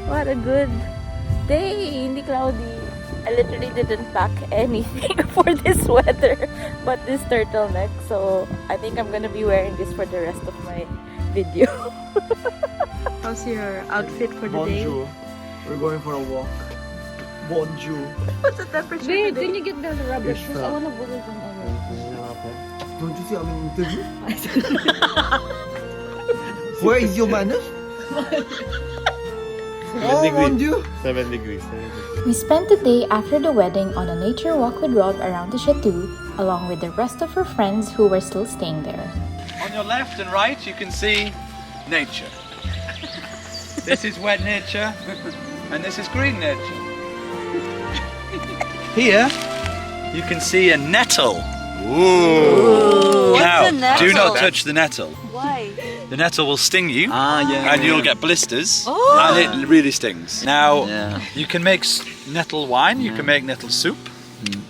What a good day! Hindi cloudy. I literally didn't pack anything for this weather but this turtleneck. So I think I'm gonna be wearing this for the rest of my video. How's your outfit for the day? Bonjour. We're going for a walk. Bonjour. What's the temperature Wait, today? can you get the rubber Yes, shoes? sir. I wanna go with them over. Don't you see I'm in interview? Where is your manners? Oh, mon Dieu. 7 degrees. We spent the day after the wedding on a nature walk with Rob around the chateau, along with the rest of her friends who were still staying there. On your left and right, you can see nature. This is wet nature, and this is green nature. Here, you can see a nettle. Ooh. Now, What's a nettle? do not touch the nettle. Why? The nettle will sting you, Yeah. and you'll get blisters, Oh. and it really stings. Now, Yeah. you can make nettle wine, you can make nettle soup,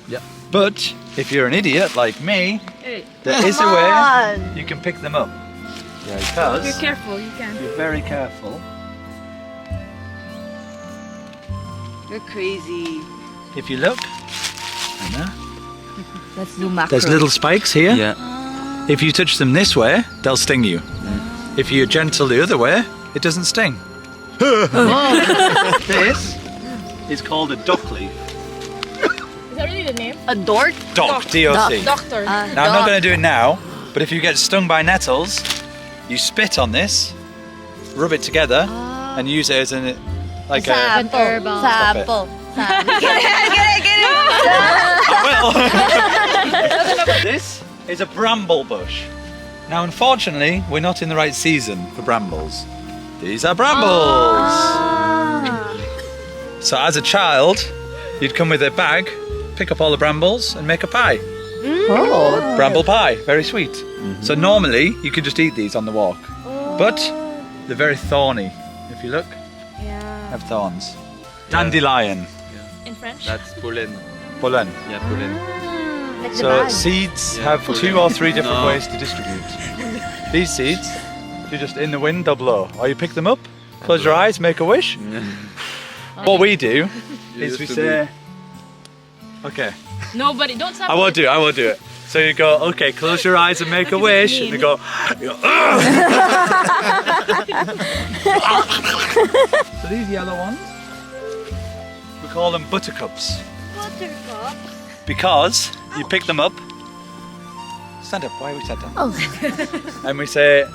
Yeah. but if you're an idiot like me, Hey, there is a way you can pick them up. Because you're careful, you can. you're very careful. You're crazy. If you look, Anna, Let's do macro. there's little spikes here. Yeah. If you touch them this way, they'll sting you. If you're gentle the other way, it doesn't sting. This is called a dock leaf. Is that really the name? A dork? Dock, D-O-C. Doctor. Now, I'm not going to do it now, but if you get stung by nettles, you spit on this, rub it together, and use it as an like a. Sample. Sample. Well, this is a bramble bush. Now, unfortunately, we're not in the right season for brambles. These are brambles. So, as a child, you'd come with a bag, pick up all the brambles, and make a pie. Oh. Bramble pie, very sweet. So normally you could just eat these on the walk, but they're very thorny. If you look, Yeah. have thorns. Dandelion, In French? That's Polen. pollen. Yeah, Polen. Like the So bag. seeds Yeah, have pollen. 2 or 3 different No. ways to distribute. These seeds, you're just in the wind, they'll blow. Or you pick them up, close your eyes, make a wish. What we do is used we to say, okay, Nobody, don't stop. I won't do it. So you go, okay, close your eyes and make a wish. And you go, so these yellow ones, we call them buttercups. Buttercup. Because you pick them up. Stand up, why are we sat down? Oh. And we say,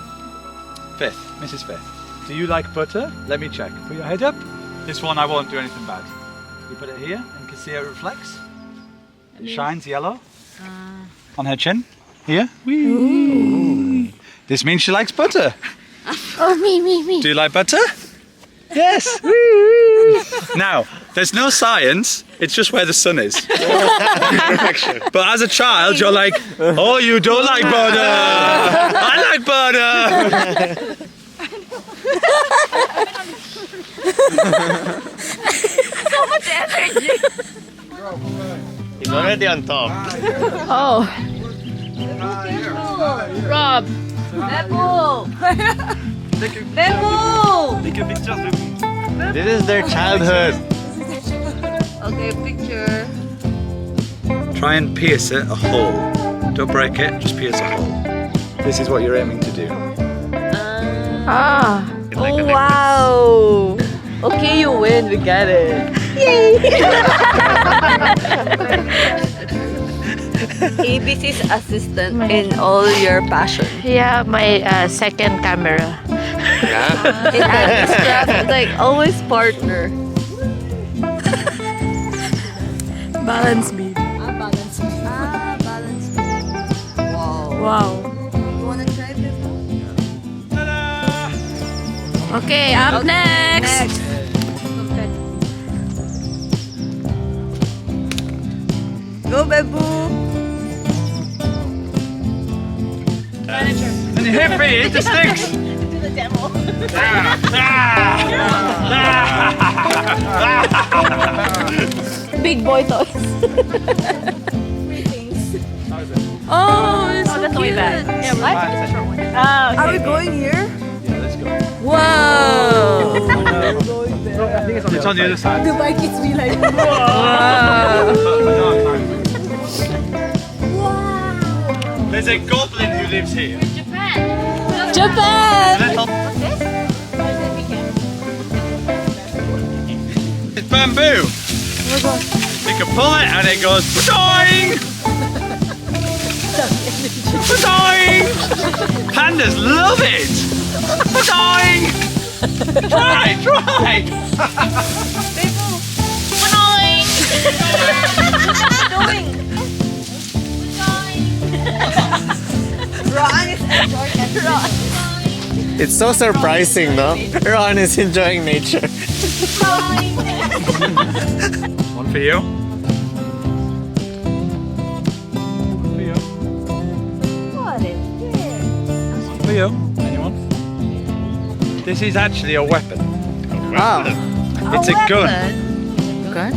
Fifth, Mrs. Fifth, do you like butter? Let me check. Put your head up. This one I won't do anything bad. You put it here and you can see how it reflects. It shines yellow. On her chin. Here. Whee. This means she likes butter. Oh, me. Do you like butter? Yes. Whee. Now, there's no science, it's just where the sun is. But as a child, you're like, oh, you don't like butter. I like butter. So much energy. He's already on top. Oh. Rob. Bebo. Bebo. Take a picture of them. This is their childhood. Okay, picture. Try and pierce it a hole. Don't break it, just pierce a hole. This is what you're aiming to do. Ah. Like a Oh, wow. Okay, you win. We got it. Yay. ABC's assistant in all your passion. Yeah, my second camera. Yeah. In Andy's craft, like always partner. Balance beam. Balance. Balance. Wow. Wow. You wanna try this one? Okay, up next. Go, Bebu. Manager. And you hit me, it just stinks. Do the demo. Big boy toys. Oh, it's so That's way cute. back. Yeah, we're Fine, the short one. Are we going here? Yeah, let's go. Wow. It's on the other side. The Vikings be like, There's a goblin who lives here. Japan! It's bamboo. You can pull it and it goes doing. Doing. Pandas love it. Doing. Try. It's so surprising, no? Ron is enjoying nature. One for you. One for you. One for you. Anyone? This is actually a weapon. Wow. It's a gun. Gun?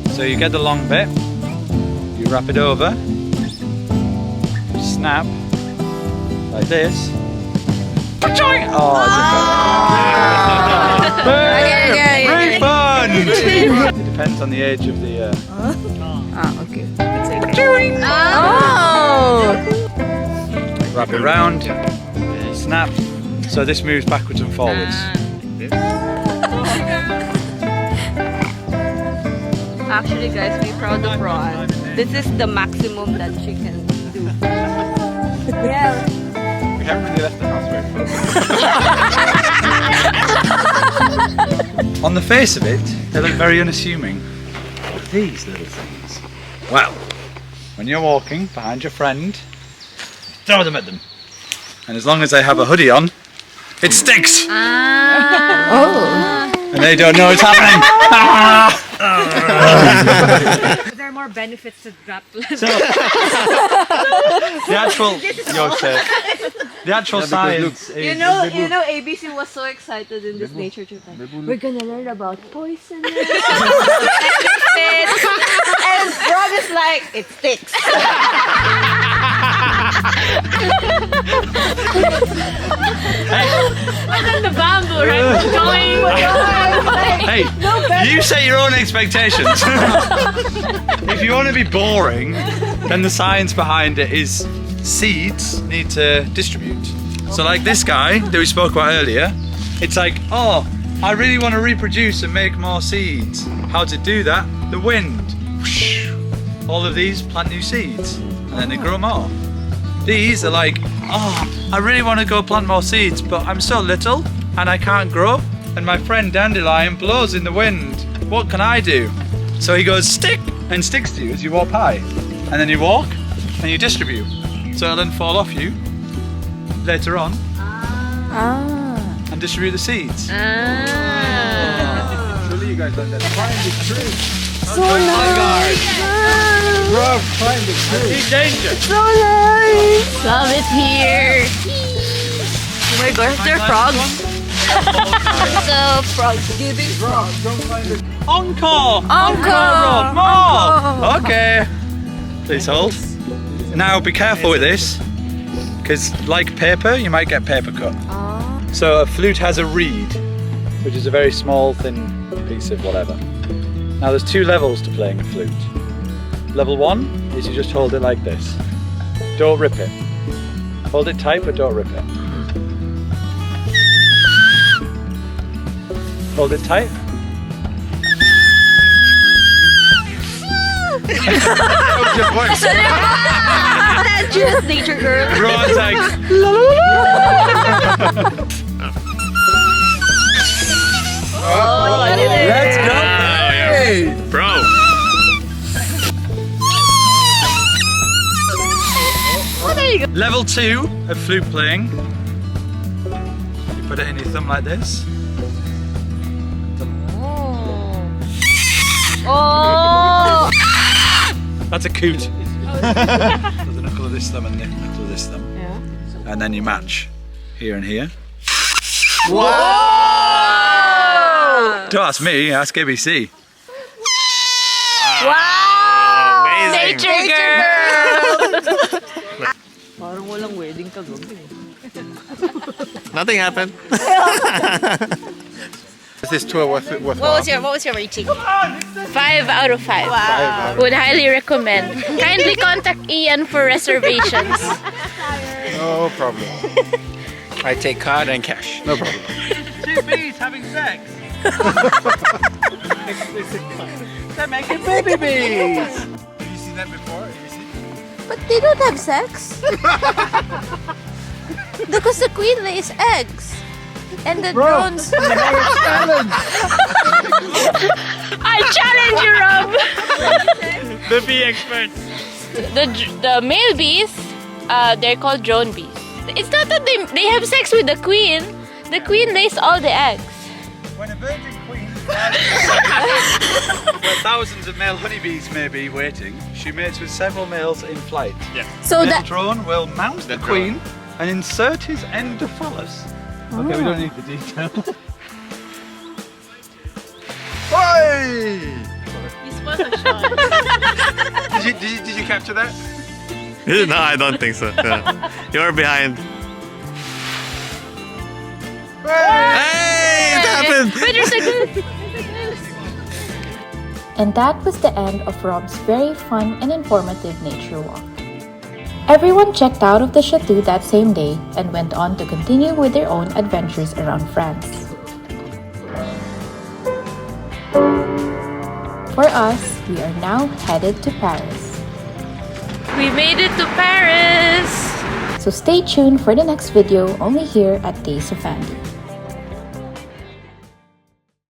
So you get the long bit, you wrap it over, you snap like this. Oh, refund! It depends on the age of the. Okay. Oh! Wrap it round, snap. So this moves backwards and forwards. Actually, guys, be proud of Ron. This is the maximum that she can do. Yeah. We haven't really left the house very far. On the face of it, they look very unassuming. But these little things. Well, when you're walking behind your friend, throw them at them. And as long as they have a hoodie on, it sticks! And they don't know it's happening! There are more benefits to drop. So, the actual, the actual science is... You know, ABC was so excited in this nature trip. Like, we're gonna learn about poison. And Rob is like, it sticks. And then the bamboo, right? Going. Hey, you set your own expectations. If you want to be boring, then the science behind it is seeds need to distribute. So like this guy that we spoke about earlier, it's like, oh, I really want to reproduce and make more seeds. How to do that? The wind. Whoosh. All of these plant new seeds and then they grow more. These are like, oh, I really want to go plant more seeds, but I'm so little and I can't grow. And my friend Dandelion blows in the wind. What can I do? So he goes, stick, and sticks to you as you walk by. And then you walk and you distribute. So it'll then fall off you later on and distribute the seeds. Surely you guys learned that. Climb the tree. So nice. Bro, climb the tree. Big danger. So nice! Love it here. Oh my gosh, they're frogs. So frogs giving frogs. Encore! Encore! More! Okay. Please hold. Now be careful with this, because like paper, you might get paper cut. So a flute has a reed, which is a very small, thin piece of whatever. Now there's two levels to playing a flute. Level 1 is you just hold it like this. Don't rip it. Hold it tight, but don't rip it. Hold it tight. That's just nature, girl. Ron's like, let's go. Bro. Level 2 of flute playing. You put it in your thumb like this. Oh! That's a coot. So the knuckle of this thumb and the knuckle of this thumb. Yeah. And then you match here and here. Wow! Don't ask me, ask ABC. Wow! Amazing. Nature girl. Parang walang wedding kagabi. Nothing happened. Is this tour worthwhile? What was your rating? 5 out of 5. Wow. Would highly recommend. Kindly contact Ian for reservations. No problem. I take card and cash. No problem. Two bees having sex. They're making baby bees. Have you seen that before? Have you seen? But they don't have sex. Because the queen lays eggs. And the drones... I challenge you, Rob! The bee expert. The male bees, they're called drone bees. It's not that they have sex with the queen. The queen lays all the eggs. When a virgin queen where thousands of male honeybees may be waiting, she mates with several males in flight. Yeah. So Male that... drone will mount the queen and insert his end to phallus. Okay, we don't need the detail. Hey! You spoiled the shot. Did you capture that? No, I don't think so. Yeah. You're behind. Hey! It happened! But there's a good... And that was the end of Rob's very fun and informative nature walk. Everyone checked out of the chateau that same day and went on to continue with their own adventures around France. For us, we are now headed to Paris. We made it to Paris! So stay tuned for the next video only here at Days of Andy.